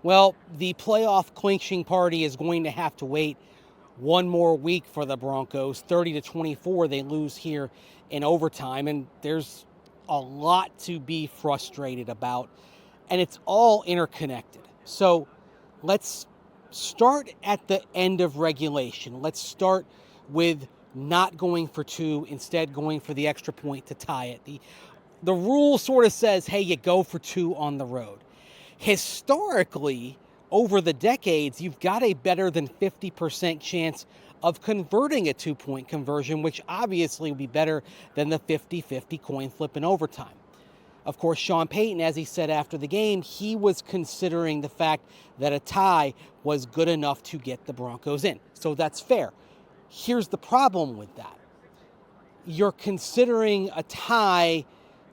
Well, the playoff clinching party is going to have to wait one more week for the Broncos. 30-24, they lose here in overtime, and there's a lot to be frustrated about, and it's all interconnected. So let's start at the end of regulation. Let's start with not going for two, instead going for the extra point to tie it. The rule sort of says, hey, you go for two on the road. Historically, over the decades, you've got a better than 50% chance of converting a two-point conversion, which obviously would be better than the 50-50 coin flip in overtime. Of course, Sean Payton, as he said after the game, he was considering the fact that a tie was good enough to get the Broncos in. So that's fair. Here's the problem with that. You're considering a tie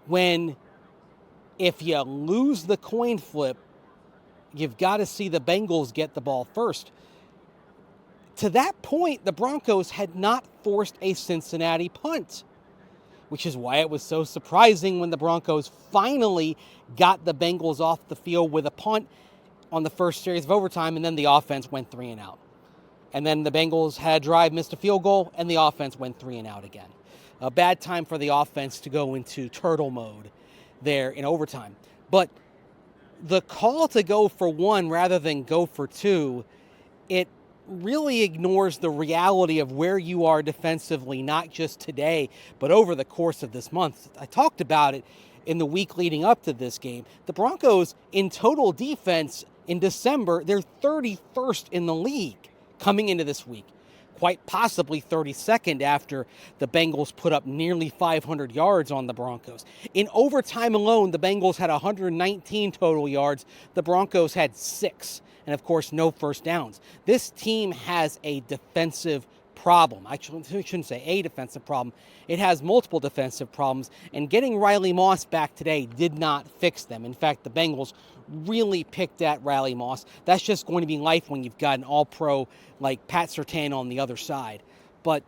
when, if you lose the coin flip, you've got to see the Bengals get the ball first. To that point, the Broncos had not forced a Cincinnati punt, which is why it was so surprising when the Broncos finally got the Bengals off the field with a punt on the first series of overtime, and then the offense went 3 and out. And then the Bengals had a drive, missed a field goal, and the offense went 3 and out again. A bad time for the offense to go into turtle mode there in overtime. But the call to go for one rather than go for two, it really ignores the reality of where you are defensively, not just today, but over the course of this month. I talked about it in the week leading up to this game. The Broncos, in total defense in December, they're 31st in the league coming into this week. Quite possibly 32nd after the Bengals put up nearly 500 yards on the Broncos. In overtime alone, the Bengals had 119 total yards. The Broncos had 6. And of course, no first downs. This team has a defensive problem. I shouldn't say a defensive problem. It has multiple defensive problems. And getting Riley Moss back today did not fix them. In fact, the Bengals really picked at Riley Moss. That's just going to be life when you've got an all-pro like Pat Surtain on the other side. But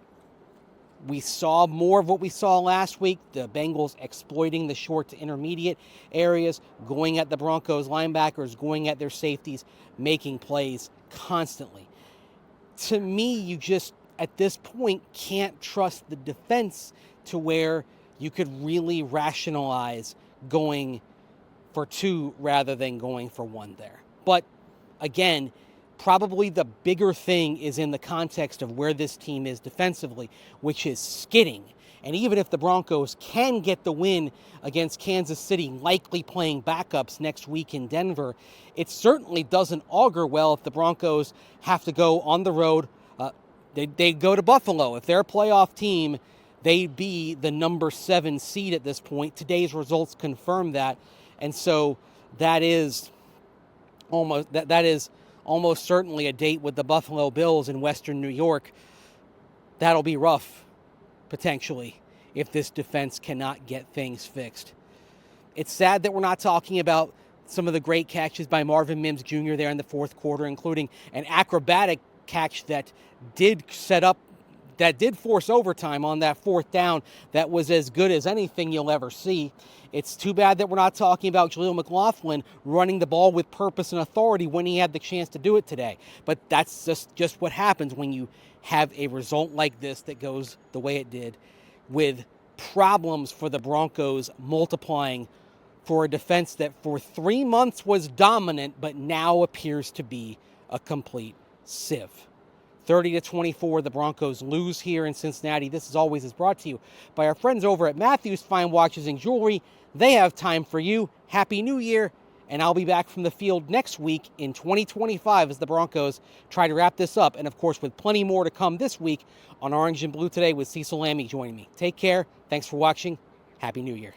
we saw more of what we saw last week. The Bengals exploiting the short to intermediate areas, going at the Broncos linebackers, going at their safeties, making plays constantly. To me, you just, at this point, can't trust the defense to where you could really rationalize going for two rather than going for one there. But again, probably the bigger thing is in the context of where this team is defensively, which is skidding. And even if the Broncos can get the win against Kansas City, likely playing backups next week in Denver, it certainly doesn't augur well if the Broncos have to go on the road. They go to Buffalo. If they're a playoff team, they'd be the number 7 seed at this point. Today's results confirm that. And so that is almost certainly a date with the Buffalo Bills in Western New York. That'll be rough, potentially, if this defense cannot get things fixed. It's sad that we're not talking about some of the great catches by Marvin Mims Jr. there in the fourth quarter, including an acrobatic catch that did force overtime on that fourth down that was as good as anything you'll ever see. It's too bad that we're not talking about Jaleel McLaughlin running the ball with purpose and authority when he had the chance to do it today. But that's just what happens when you have a result like this that goes the way it did, with problems for the Broncos multiplying for a defense that for 3 months was dominant but now appears to be a complete sieve. 30-24, the Broncos lose here in Cincinnati. This, as always, is brought to you by our friends over at Matthews Fine Watches and Jewelry. They have time for you. Happy New Year, and I'll be back from the field next week in 2025 as the Broncos try to wrap this up. And, of course, with plenty more to come this week on Orange and Blue Today with Cecil Lammey joining me. Take care. Thanks for watching. Happy New Year.